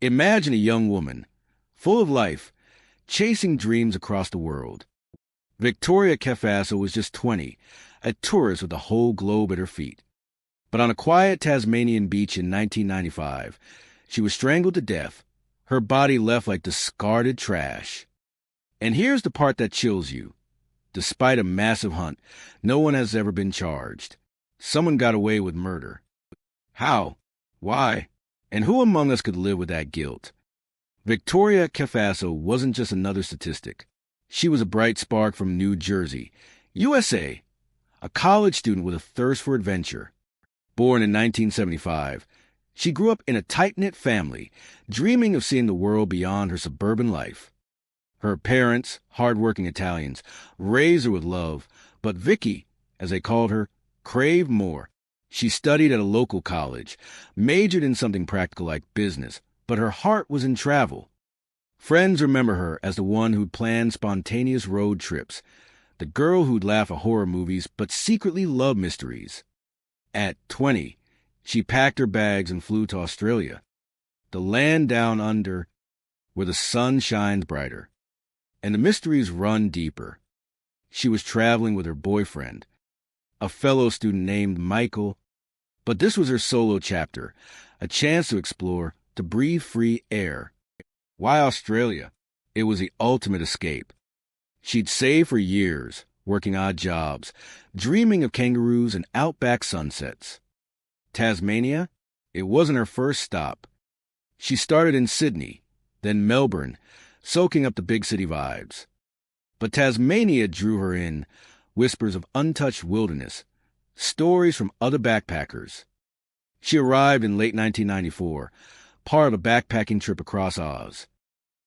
Imagine a young woman, full of life, chasing dreams across the world. Victoria Cafasso was just 20, a tourist with the whole globe at her feet. But on a quiet Tasmanian beach in 1995, she was strangled to death, her body left like discarded trash. And here's the part that chills you. Despite a massive hunt, no one has ever been charged. Someone got away with murder. How? Why? And who among us could live with that guilt? Victoria Cafasso wasn't just another statistic. She was a bright spark from New Jersey, USA, a college student with a thirst for adventure. Born in 1975, she grew up in a tight-knit family, dreaming of seeing the world beyond her suburban life. Her parents, hard-working Italians, raised her with love, but Vicky, as they called her, craved more. She studied at a local college, majored in something practical like business, but her heart was in travel. Friends remember her as the one who'd planned spontaneous road trips, the girl who'd laugh at horror movies but secretly loved mysteries. At 20, she packed her bags and flew to Australia, the land down under where the sun shines brighter and the mysteries run deeper. She was traveling with her boyfriend, a fellow student named Michael, but this was her solo chapter, a chance to explore, to breathe free air. Why Australia? It was the ultimate escape. She'd saved for years, working odd jobs, dreaming of kangaroos and outback sunsets. Tasmania? It wasn't her first stop. She started in Sydney, then Melbourne, soaking up the big city vibes. But Tasmania drew her in, whispers of untouched wilderness, stories from other backpackers. She arrived in late 1994, part of a backpacking trip across Oz.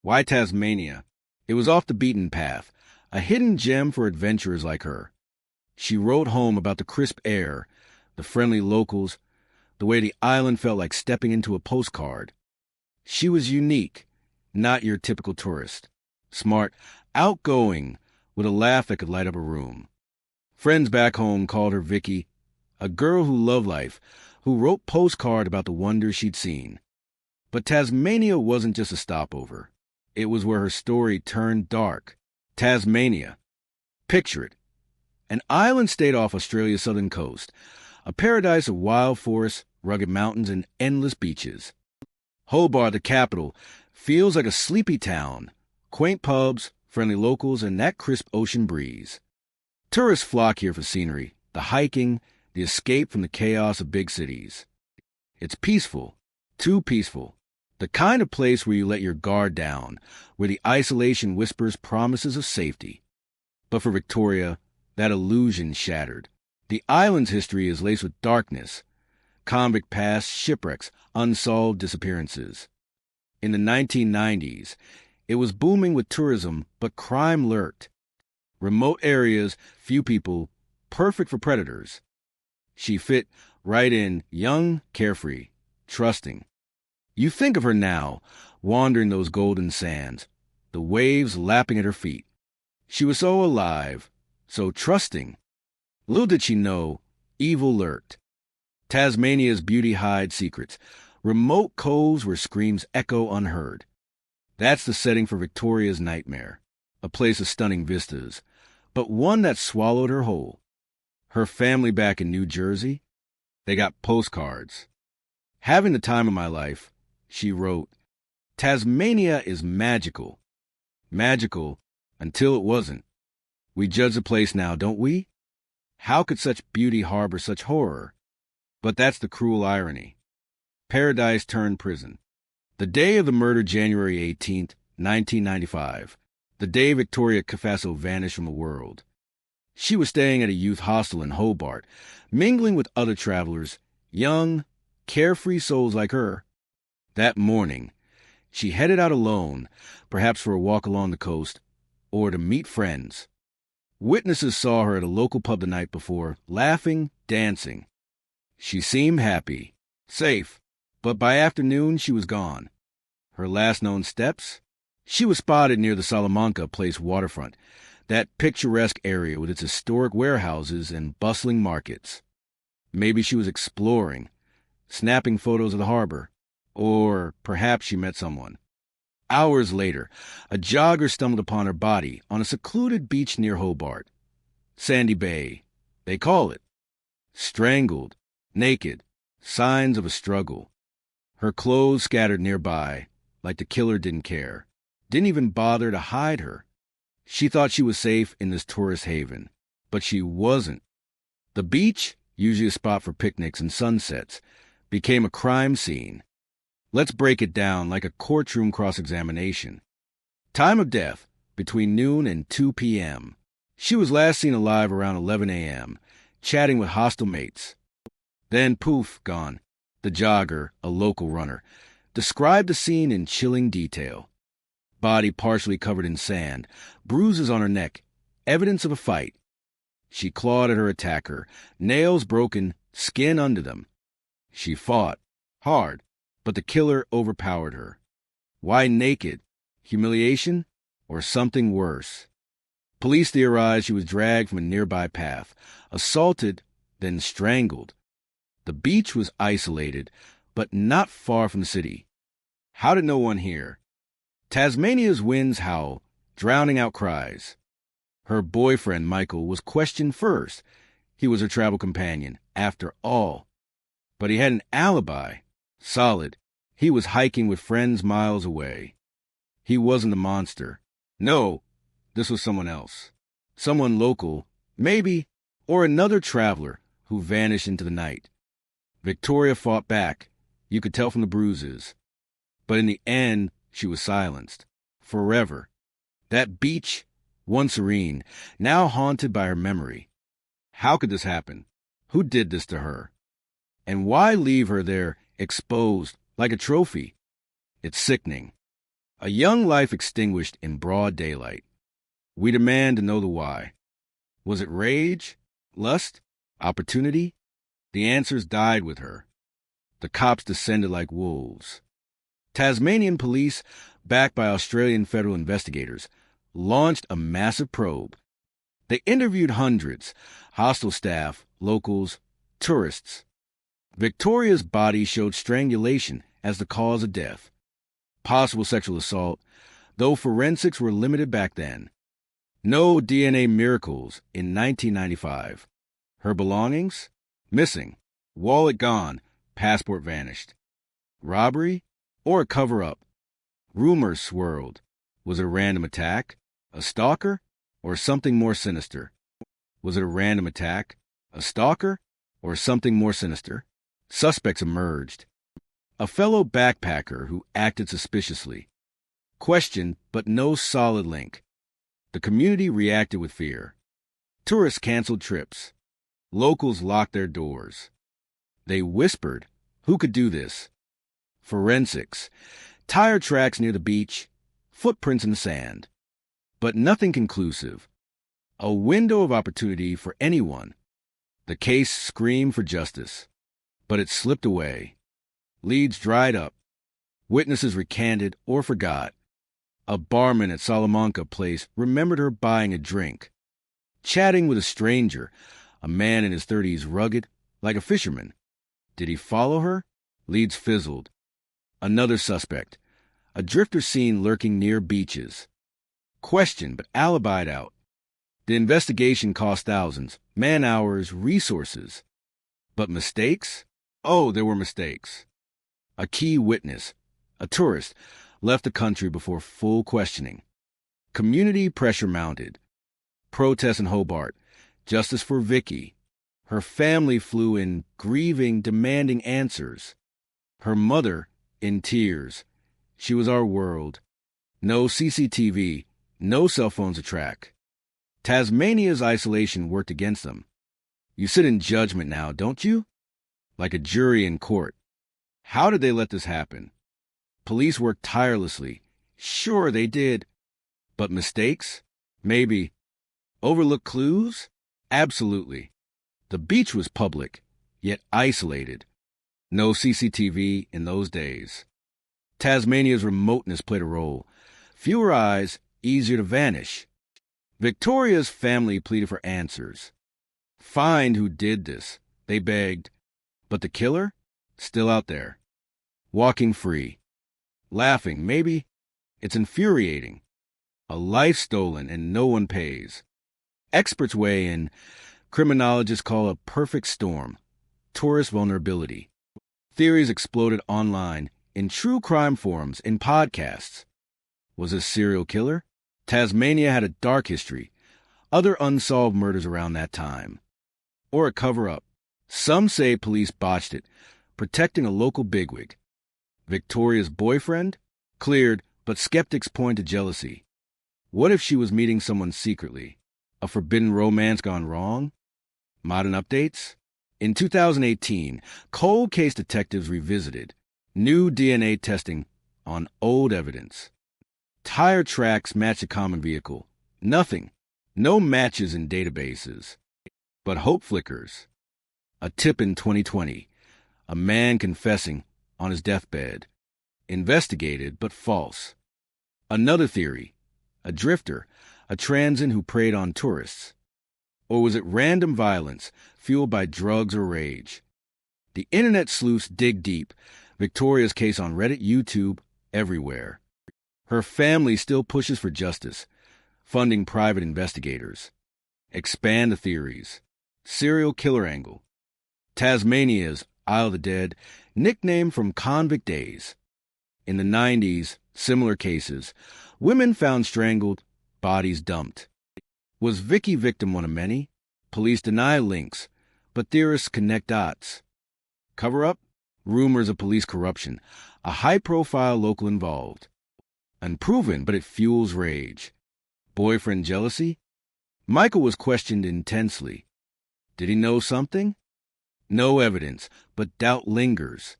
Why Tasmania? It was off the beaten path, a hidden gem for adventurers like her. She wrote home about the crisp air, the friendly locals, the way the island felt like stepping into a postcard. She was unique, not your typical tourist. Smart, outgoing, with a laugh that could light up a room. Friends back home called her Vicky, a girl who loved life, who wrote postcards about the wonders she'd seen. But Tasmania wasn't just a stopover. It was where her story turned dark. Tasmania. Picture it. An island state off Australia's southern coast, a paradise of wild forests, rugged mountains, and endless beaches. Hobart, the capital, feels like a sleepy town, quaint pubs, friendly locals, and that crisp ocean breeze. Tourists flock here for scenery, the hiking, the escape from the chaos of big cities. It's peaceful, too peaceful, the kind of place where you let your guard down, where the isolation whispers promises of safety. But for Victoria, that illusion shattered. The island's history is laced with darkness, convict past, shipwrecks, unsolved disappearances. In the 1990s, it was booming with tourism, but crime lurked. Remote areas, few people, perfect for predators. She fit right in, young, carefree, trusting. You think of her now, wandering those golden sands, the waves lapping at her feet. She was so alive, so trusting. Little did she know, evil lurked. Tasmania's beauty hides secrets, remote coves where screams echo unheard. That's the setting for Victoria's nightmare, a place of stunning vistas, but one that swallowed her whole. Her family back in New Jersey, they got postcards. Having the time of my life, she wrote, Tasmania is magical. Magical until it wasn't. We judge the place now, don't we? How could such beauty harbor such horror? But that's the cruel irony. Paradise turned prison. The day of the murder, January 18th, 1995. The day Victoria Cafasso vanished from the world. She was staying at a youth hostel in Hobart, mingling with other travelers, young, carefree souls like her. That morning, she headed out alone, perhaps for a walk along the coast, or to meet friends. Witnesses saw her at a local pub the night before, laughing, dancing. She seemed happy, safe, but by afternoon she was gone. Her last known steps? She was spotted near the Salamanca Place waterfront, that picturesque area with its historic warehouses and bustling markets. Maybe she was exploring, snapping photos of the harbor, Or perhaps she met someone. Hours later, a jogger stumbled upon her body on a secluded beach near Hobart. Sandy Bay, they call it. Strangled, naked, signs of a struggle. Her clothes scattered nearby, like the killer didn't care. Didn't even bother to hide her. She thought she was safe in this tourist haven, but she wasn't. The beach, usually a spot for picnics and sunsets, became a crime scene. Let's break it down like a courtroom cross-examination. Time of death, between noon and 2 p.m. She was last seen alive around 11 a.m., chatting with hostile mates. Then, poof, gone. The jogger, a local runner, described the scene in chilling detail. Body partially covered in sand, bruises on her neck, evidence of a fight. She clawed at her attacker, nails broken, skin under them. She fought, hard, but the killer overpowered her. Why naked? Humiliation? Or something worse? Police theorized she was dragged from a nearby path, assaulted, then strangled. The beach was isolated, but not far from the city. How did no one hear? Tasmania's winds howl, drowning out cries. Her boyfriend, Michael, was questioned first. He was her travel companion, after all. But he had an alibi. Solid. He was hiking with friends miles away. He wasn't a monster. No, this was someone else. Someone local, maybe, or another traveler who vanished into the night. Victoria fought back. You could tell from the bruises. But in the end, she was silenced. Forever. That beach, once serene, now haunted by her memory. How could this happen? Who did this to her? And why leave her there, exposed, like a trophy? It's sickening. A young life extinguished in broad daylight. We demand to know the why. Was it rage? Lust? Opportunity? The answers died with her. The cops descended like wolves. Tasmanian police, backed by Australian federal investigators, launched a massive probe. They interviewed hundreds, hostel staff, locals, tourists. Victoria's body showed strangulation as the cause of death. Possible sexual assault, though forensics were limited back then. No DNA miracles in 1995. Her belongings? Missing. Wallet gone. Passport vanished. Robbery? Or a cover-up? Rumors swirled. Was it a random attack? A stalker? Or something more sinister? Was it a random attack? A stalker? Or something more sinister? Suspects emerged. A fellow backpacker who acted suspiciously. Questioned, but no solid link. The community reacted with fear. Tourists canceled trips. Locals locked their doors. They whispered, who could do this? Forensics. Tire tracks near the beach. Footprints in the sand. But nothing conclusive. A window of opportunity for anyone. The case screamed for justice. But it slipped away. Leads dried up. Witnesses recanted or forgot. A barman at Salamanca Place remembered her buying a drink. Chatting with a stranger, a man in his 30s, rugged, like a fisherman. Did he follow her? Leads fizzled. Another suspect. A drifter seen lurking near beaches. Questioned but alibied out. The investigation cost thousands, man-hours, resources. But mistakes? Oh, there were mistakes. A key witness, a tourist, left the country before full questioning. Community pressure mounted. Protests in Hobart. Justice for Vicky. Her family flew in, grieving, demanding answers. Her mother, in tears. She was our world. No CCTV, no cell phones to track. Tasmania's isolation worked against them. You sit in judgment now, don't you? Like a jury in court. How did they let this happen? Police worked tirelessly. Sure, they did. But mistakes? Maybe. Overlooked clues? Absolutely. The beach was public, yet isolated. No CCTV in those days. Tasmania's remoteness played a role. Fewer eyes, easier to vanish. Victoria's family pleaded for answers. Find who did this, they begged. But the killer? Still out there. walking free. Laughing, maybe. It's infuriating. A life stolen and no one pays. Experts weigh in. Criminologists call a perfect storm. Tourist vulnerability. Theories exploded online, in true crime forums, in podcasts. Was a serial killer? Tasmania had a dark history. Other unsolved murders around that time. Or a cover-up. Some say police botched it, protecting a local bigwig. Victoria's boyfriend? Cleared, but skeptics point to jealousy. What if she was meeting someone secretly? A forbidden romance gone wrong? Modern updates? In 2018, cold case detectives revisited. New DNA testing on old evidence. Tire tracks match a common vehicle. Nothing. No matches in databases. But hope flickers. A tip in 2020. A man confessing on his deathbed. Investigated, but false. Another theory. A drifter, a transient who preyed on tourists. Or was it random violence fueled by drugs or rage? The internet sleuths dig deep. Victoria's case on Reddit, YouTube, everywhere. Her family still pushes for justice, funding private investigators. Expand the theories. Serial killer angle. Tasmania's Isle of the Dead, nicknamed from convict days. In the 90s, similar cases. Women found strangled, bodies dumped. Was Vicky victim one of many? Police deny links, but theorists connect dots. Cover-up? Rumors of police corruption. A high-profile local involved. Unproven, but it fuels rage. Boyfriend jealousy? Michael was questioned intensely. Did he know something? No evidence, but doubt lingers.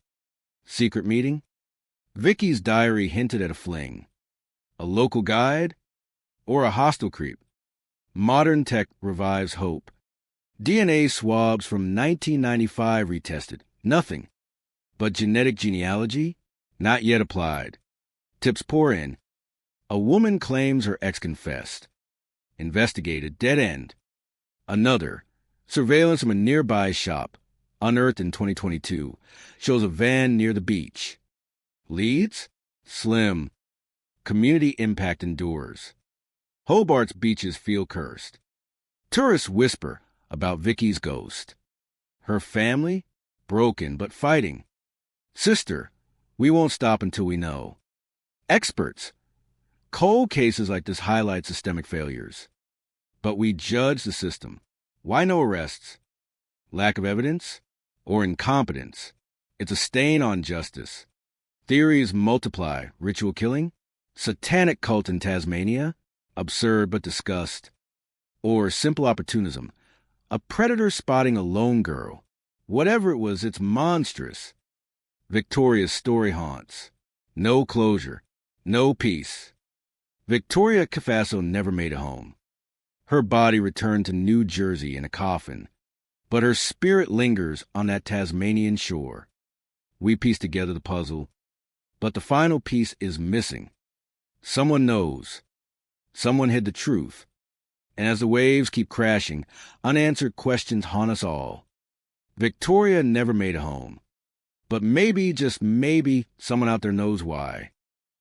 Secret meeting? Vicky's diary hinted at a fling. A local guide? Or a hostile creep? Modern tech revives hope. DNA swabs from 1995 retested. Nothing. But genetic genealogy? Not yet applied. Tips pour in. A woman claims her ex confessed. Investigated. Dead end. Another. Surveillance from a nearby shop, unearthed in 2022, shows a van near the beach. Leads? Slim. Community impact endures. Hobart's beaches feel cursed. Tourists whisper about Vicky's ghost. Her family? Broken, but fighting. Sister, we won't stop until we know. Experts. Cold cases like this highlight systemic failures. But we judge the system. Why no arrests? Lack of evidence? Or incompetence? It's a stain on justice. Theories multiply. Ritual killing? Satanic cult in Tasmania? Absurd but discussed. Or simple opportunism. A predator spotting a lone girl. Whatever it was, it's monstrous. Victoria's story haunts. No closure. No peace. Victoria Cafasso never made it home. Her body returned to New Jersey in a coffin, but her spirit lingers on that Tasmanian shore. We piece together the puzzle, but the final piece is missing. Someone knows. Someone hid the truth. And as the waves keep crashing, unanswered questions haunt us all. Victoria never made it home. But maybe, just maybe, someone out there knows why.